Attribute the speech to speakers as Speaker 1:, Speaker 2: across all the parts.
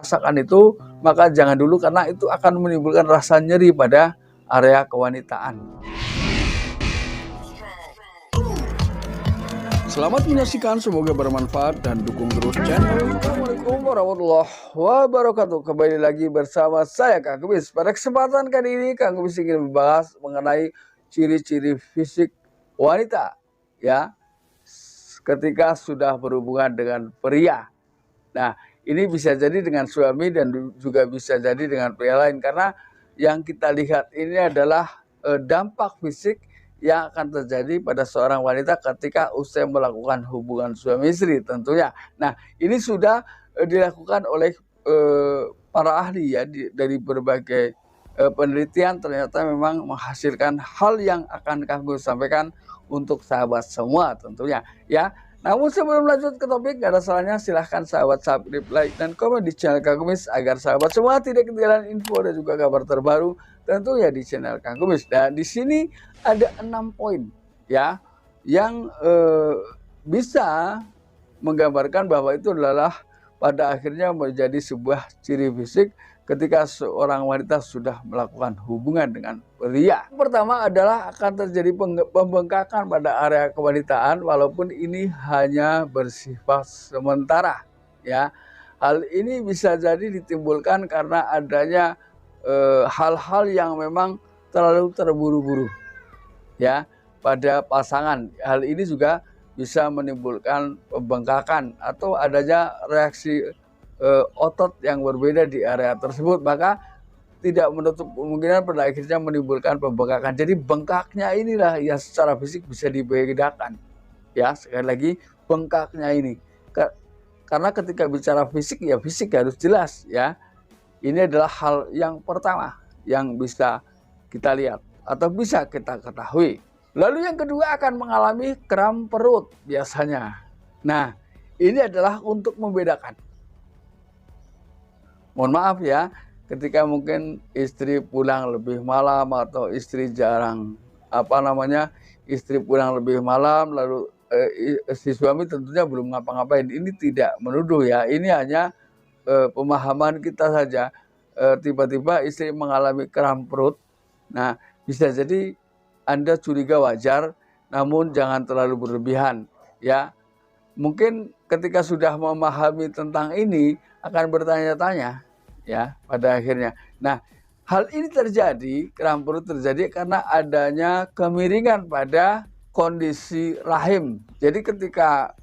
Speaker 1: Rasakan itu, maka jangan dulu karena itu akan menimbulkan rasa nyeri pada area kewanitaan. Selamat menyaksikan, semoga bermanfaat dan dukung terus channel. Assalamualaikum warahmatullahi wabarakatuh. Kembali lagi bersama saya Kang Gebis. Pada kesempatan kali ini Kang Gebis ingin membahas mengenai ciri-ciri fisik wanita ya ketika sudah berhubungan dengan pria. Nah, ini bisa jadi dengan suami dan juga bisa jadi dengan pria lain, karena yang kita lihat ini adalah dampak fisik yang akan terjadi pada seorang wanita ketika usai melakukan hubungan suami istri tentunya. Nah, ini sudah dilakukan oleh para ahli ya dari berbagai penelitian, ternyata memang menghasilkan hal yang akan kami sampaikan untuk sahabat semua tentunya ya. Namun sebelum lanjut ke topik, gak ada salahnya silahkan sahabat subscribe, like, dan komen di channel Kang Gebis agar sahabat semua tidak ketinggalan info dan juga kabar terbaru tentunya di channel Kang Gebis. Dan di sini ada 6 poin ya yang bisa menggambarkan bahwa itu adalah pada akhirnya menjadi sebuah ciri fisik ketika seorang wanita sudah melakukan hubungan dengan pria. Pertama adalah akan terjadi pembengkakan pada area kewanitaan walaupun ini hanya bersifat sementara ya. Hal ini bisa jadi ditimbulkan karena adanya hal-hal yang memang terlalu terburu-buru ya pada pasangan. Hal ini juga bisa menimbulkan pembengkakan atau adanya reaksi otot yang berbeda di area tersebut, maka tidak menutup kemungkinan pada akhirnya menimbulkan pembengkakan. Jadi bengkaknya inilah yang secara fisik bisa dibedakan ya. Sekali lagi, bengkaknya ini karena ketika bicara fisik ya fisik harus jelas ya. Ini adalah hal yang pertama yang bisa kita lihat atau bisa kita ketahui. Lalu yang kedua akan mengalami kram perut biasanya. Nah, ini adalah untuk membedakan. Mohon maaf ya, ketika mungkin istri pulang lebih malam atau istri jarang istri pulang lebih malam lalu si suami tentunya belum ngapa-ngapain. Ini tidak menuduh ya, ini hanya pemahaman kita saja. Tiba-tiba istri mengalami kram perut. Nah, bisa jadi Anda curiga wajar, namun jangan terlalu berlebihan ya. Mungkin ketika sudah memahami tentang ini akan bertanya-tanya ya pada akhirnya. Nah, hal ini terjadi, kram perut terjadi karena adanya kemiringan pada kondisi rahim. Jadi ketika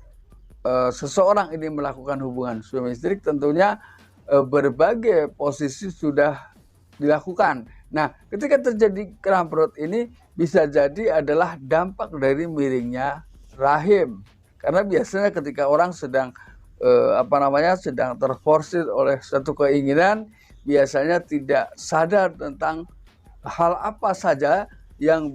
Speaker 1: seseorang ini melakukan hubungan suami istri, tentunya berbagai posisi sudah dilakukan. Nah, ketika terjadi kram perut ini bisa jadi adalah dampak dari miringnya rahim. Karena biasanya ketika orang sedang sedang terforsir oleh satu keinginan, biasanya tidak sadar tentang hal apa saja yang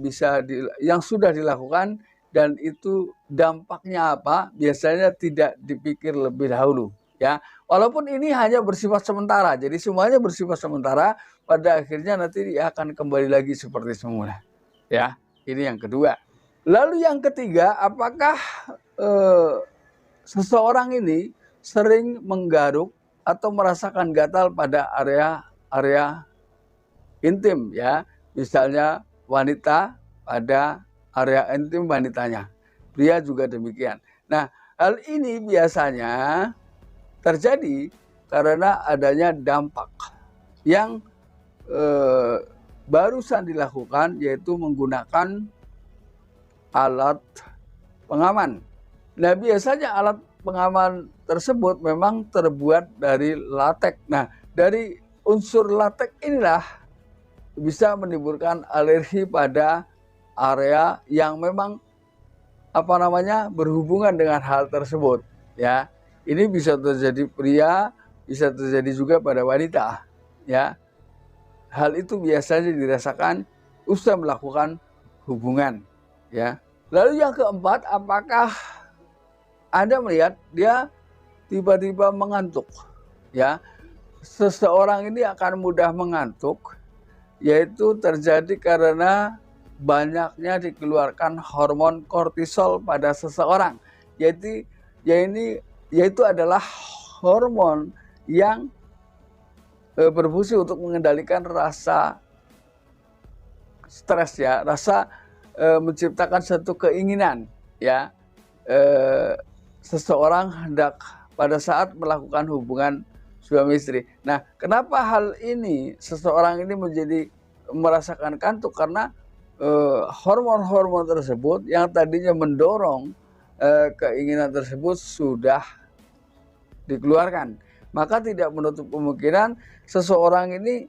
Speaker 1: yang sudah dilakukan dan itu dampaknya apa, biasanya tidak dipikir lebih dahulu ya. Walaupun ini hanya bersifat sementara, jadi semuanya bersifat sementara, pada akhirnya nanti dia akan kembali lagi seperti semula ya. Ini yang kedua. Lalu yang ketiga, apakah seseorang ini sering menggaruk atau merasakan gatal pada area intim ya. Misalnya wanita pada area intim wanitanya, pria juga demikian. Nah, hal ini biasanya terjadi karena adanya dampak yang barusan dilakukan, yaitu menggunakan alat pengaman. Nah, biasanya alat pengaman tersebut memang terbuat dari latek. Nah, dari unsur latek inilah bisa menimbulkan alergi pada area yang memang berhubungan dengan hal tersebut ya. Ini bisa terjadi pria, bisa terjadi juga pada wanita ya. Hal itu biasanya dirasakan usai melakukan hubungan ya. Lalu yang keempat, apakah Anda melihat dia tiba-tiba mengantuk ya. Seseorang ini akan mudah mengantuk, yaitu terjadi karena banyaknya dikeluarkan hormon kortisol pada seseorang, yaitu adalah hormon yang berfungsi untuk mengendalikan rasa stres ya, rasa menciptakan satu keinginan ya, seseorang hendak pada saat melakukan hubungan suami istri. Nah, kenapa hal ini seseorang ini menjadi merasakan kantuk? Karena hormon-hormon tersebut yang tadinya mendorong keinginan tersebut sudah dikeluarkan. Maka tidak menutup kemungkinan seseorang ini,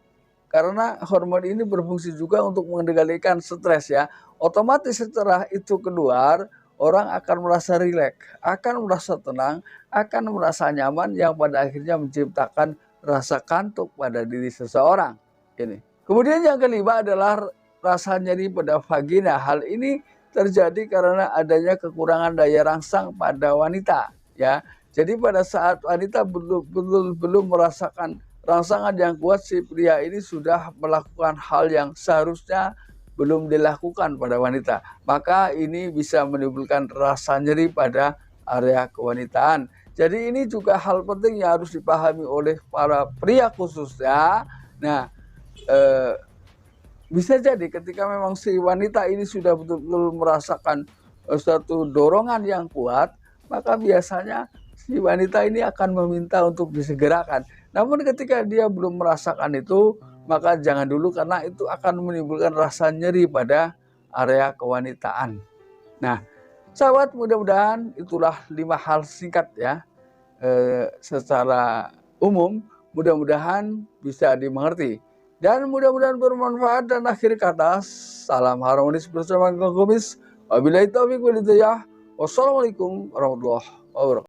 Speaker 1: karena hormon ini berfungsi juga untuk mengendalikan stres ya, otomatis setelah itu keluar, orang akan merasa rileks, akan merasa tenang, akan merasa nyaman, yang pada akhirnya menciptakan rasa kantuk pada diri seseorang. Ini. Kemudian yang kelima adalah rasa nyeri pada vagina. Hal ini terjadi karena adanya kekurangan daya rangsang pada wanita ya. Jadi pada saat wanita belum merasakan rangsangan yang kuat, si pria ini sudah melakukan hal yang seharusnya belum dilakukan pada wanita. Maka ini bisa menimbulkan rasa nyeri pada area kewanitaan. Jadi ini juga hal penting yang harus dipahami oleh para pria khususnya. Nah, bisa jadi ketika memang si wanita ini sudah betul-betul merasakan suatu dorongan yang kuat, maka biasanya si wanita ini akan meminta untuk disegerakan. Namun ketika dia belum merasakan itu, maka jangan dulu, karena itu akan menimbulkan rasa nyeri pada area kewanitaan. Nah, sahabat, mudah-mudahan itulah 5 hal singkat ya, secara umum, mudah-mudahan bisa dimengerti. Dan mudah-mudahan bermanfaat. Dan akhir kata, salam harmonis bersama Kang Kumis. Wabillahi taufiq wal hidayah. Wassalamualaikum warahmatullahi wabarakatuh.